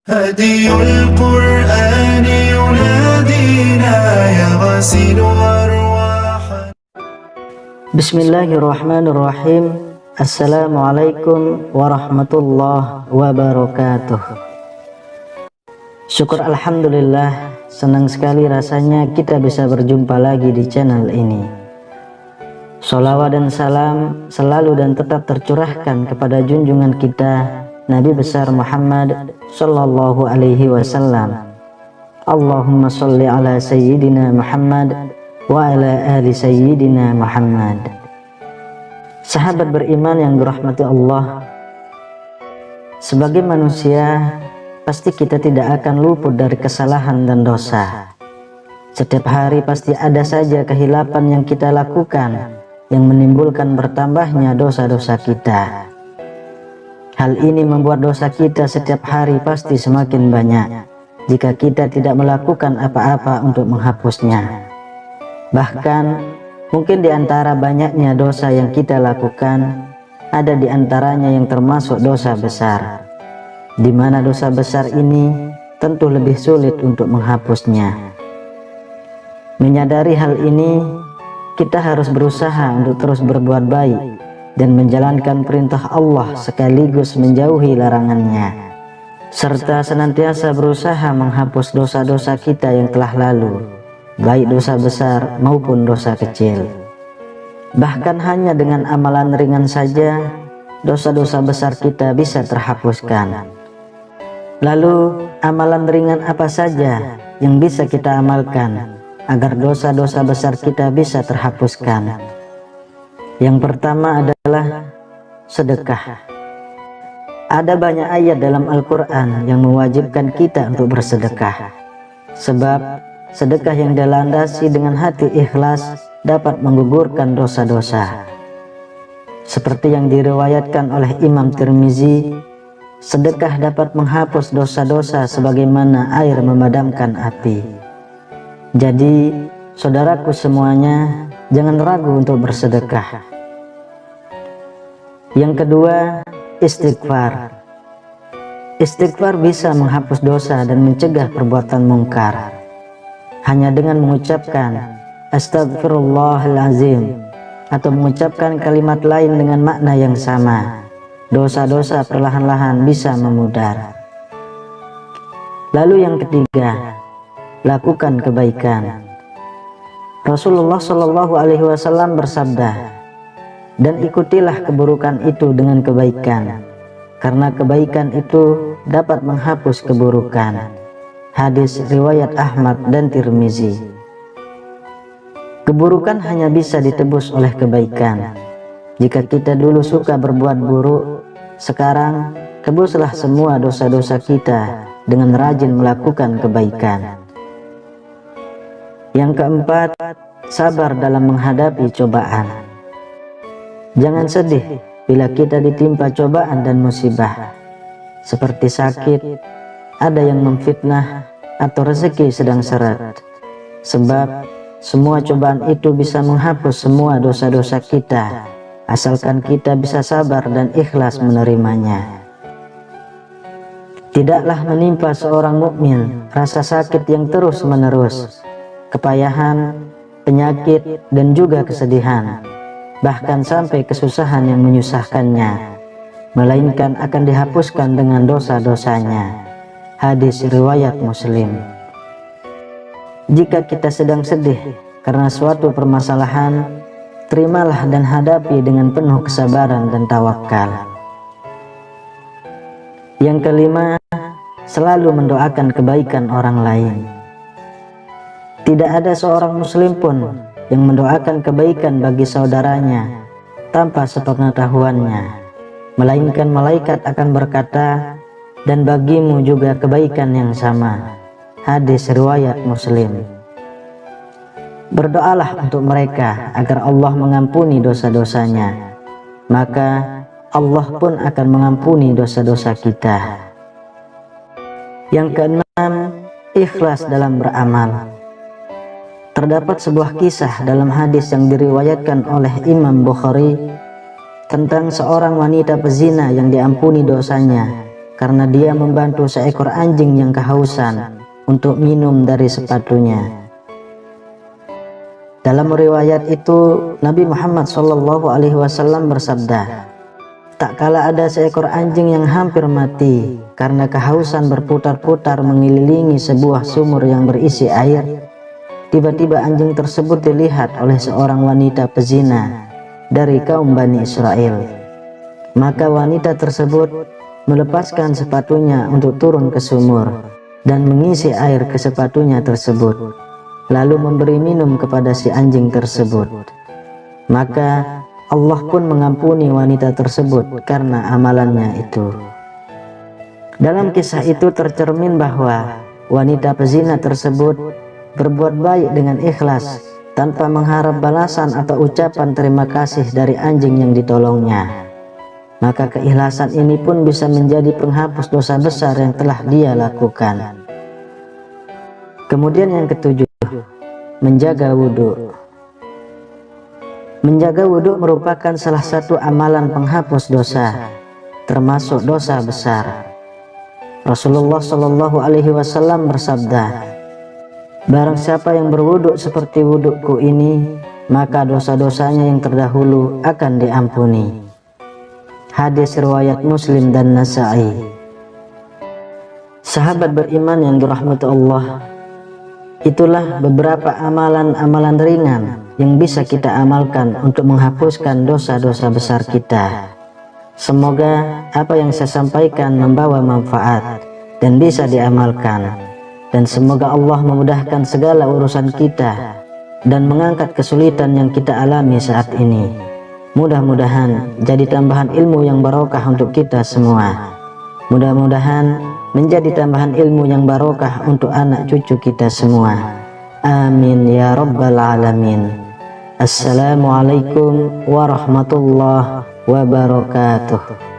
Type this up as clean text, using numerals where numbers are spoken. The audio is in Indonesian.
هدي القرآن ينادينا يغسل أرواحنا. Bismillahirrahmanirrahim. Assalamualaikum warahmatullahi wabarakatuh. Syukur alhamdulillah, senang sekali rasanya kita bisa berjumpa lagi di channel ini. Sholawat dan salam selalu dan tetap tercurahkan kepada junjungan kita Nabi besar Muhammad sallallahu alaihi wasallam. Allahumma sholli ala sayyidina Muhammad wa ala ali sayyidina Muhammad. Sahabat beriman yang dirahmati Allah, sebagai manusia pasti kita tidak akan luput dari kesalahan dan dosa. Setiap hari pasti ada saja kehilapan yang kita lakukan yang menimbulkan bertambahnya dosa-dosa kita. Hal ini membuat dosa kita setiap hari pasti semakin banyak jika kita tidak melakukan apa-apa untuk menghapusnya. Bahkan mungkin di antara banyaknya dosa yang kita lakukan, ada di antaranya yang termasuk dosa besar, di mana dosa besar ini tentu lebih sulit untuk menghapusnya. Menyadari hal ini, kita harus berusaha untuk terus berbuat baik dan menjalankan perintah Allah sekaligus menjauhi larangannya, serta senantiasa berusaha menghapus dosa-dosa kita yang telah lalu, baik dosa besar maupun dosa kecil. Bahkan hanya dengan amalan ringan saja, dosa-dosa besar kita bisa terhapuskan. Lalu, amalan ringan apa saja yang bisa kita amalkan agar dosa-dosa besar kita bisa terhapuskan? Yang pertama adalah sedekah. Ada banyak ayat dalam Al-Quran yang mewajibkan kita untuk bersedekah, sebab sedekah yang dilandasi dengan hati ikhlas dapat menggugurkan dosa-dosa. Seperti yang diriwayatkan oleh Imam Tirmizi, sedekah dapat menghapus dosa-dosa sebagaimana air memadamkan api. Jadi, saudaraku semuanya, jangan ragu untuk bersedekah. Yang kedua, istighfar. Istighfar bisa menghapus dosa dan mencegah perbuatan mungkar. Hanya dengan mengucapkan Astagfirullahalazim atau mengucapkan kalimat lain dengan makna yang sama, dosa-dosa perlahan-lahan bisa memudar. Lalu yang ketiga, lakukan kebaikan. Rasulullah Shallallahu Alaihi Wasallam bersabda, dan ikutilah keburukan itu dengan kebaikan, karena kebaikan itu dapat menghapus keburukan. Hadis riwayat Ahmad dan Tirmizi. Keburukan hanya bisa ditebus oleh kebaikan. Jika kita dulu suka berbuat buruk, sekarang tebuslah semua dosa-dosa kita dengan rajin melakukan kebaikan. Yang keempat, sabar dalam menghadapi cobaan. Jangan sedih bila kita ditimpa cobaan dan musibah, seperti sakit, ada yang memfitnah, atau rezeki sedang seret. Sebab semua cobaan itu bisa menghapus semua dosa-dosa kita, asalkan kita bisa sabar dan ikhlas menerimanya. Tidaklah menimpa seorang mukmin rasa sakit yang terus-menerus, kepayahan, penyakit, dan juga kesedihan, bahkan sampai kesusahan yang menyusahkannya, melainkan akan dihapuskan dengan dosa-dosanya. Hadis riwayat Muslim. Jika kita sedang sedih karena suatu permasalahan, terimalah dan hadapi dengan penuh kesabaran dan tawakal. Yang kelima, selalu mendoakan kebaikan orang lain. Tidak ada seorang muslim pun yang mendoakan kebaikan bagi saudaranya tanpa sepengetahuannya, melainkan malaikat akan berkata, dan bagimu juga kebaikan yang sama. Hadis riwayat Muslim. Berdoalah untuk mereka agar Allah mengampuni dosa-dosanya, maka Allah pun akan mengampuni dosa-dosa kita. Yang keenam, ikhlas dalam beramal. Terdapat sebuah kisah dalam hadis yang diriwayatkan oleh Imam Bukhari tentang seorang wanita pezina yang diampuni dosanya karena dia membantu seekor anjing yang kehausan untuk minum dari sepatunya. Dalam riwayat itu, Nabi Muhammad SAW bersabda, "Tak kala ada seekor anjing yang hampir mati karena kehausan berputar-putar mengelilingi sebuah sumur yang berisi air. Tiba-tiba anjing tersebut dilihat oleh seorang wanita pezina dari kaum Bani Israel. Maka wanita tersebut melepaskan sepatunya untuk turun ke sumur dan mengisi air ke sepatunya tersebut, lalu memberi minum kepada si anjing tersebut. Maka Allah pun mengampuni wanita tersebut karena amalannya itu." Dalam kisah itu tercermin bahwa wanita pezina tersebut berbuat baik dengan ikhlas tanpa mengharap balasan atau ucapan terima kasih dari anjing yang ditolongnya. Maka keikhlasan ini pun bisa menjadi penghapus dosa besar yang telah dia lakukan. Kemudian yang ketujuh, menjaga wudhu. Menjaga wudhu merupakan salah satu amalan penghapus dosa, termasuk dosa besar. Rasulullah SAW bersabda, "Barang siapa yang berwudhu seperti wudhuku ini, maka dosa-dosanya yang terdahulu akan diampuni." Hadis riwayat Muslim dan Nasa'i. Sahabat beriman yang dirahmati Allah, itulah beberapa amalan-amalan ringan yang bisa kita amalkan untuk menghapuskan dosa-dosa besar kita. Semoga apa yang saya sampaikan membawa manfaat dan bisa diamalkan, dan semoga Allah memudahkan segala urusan kita dan mengangkat kesulitan yang kita alami saat ini. Mudah-mudahan jadi tambahan ilmu yang barokah untuk kita semua. Mudah-mudahan menjadi tambahan ilmu yang barokah untuk anak cucu kita semua. Amin ya rabbal alamin. Assalamualaikum warahmatullahi wabarakatuh.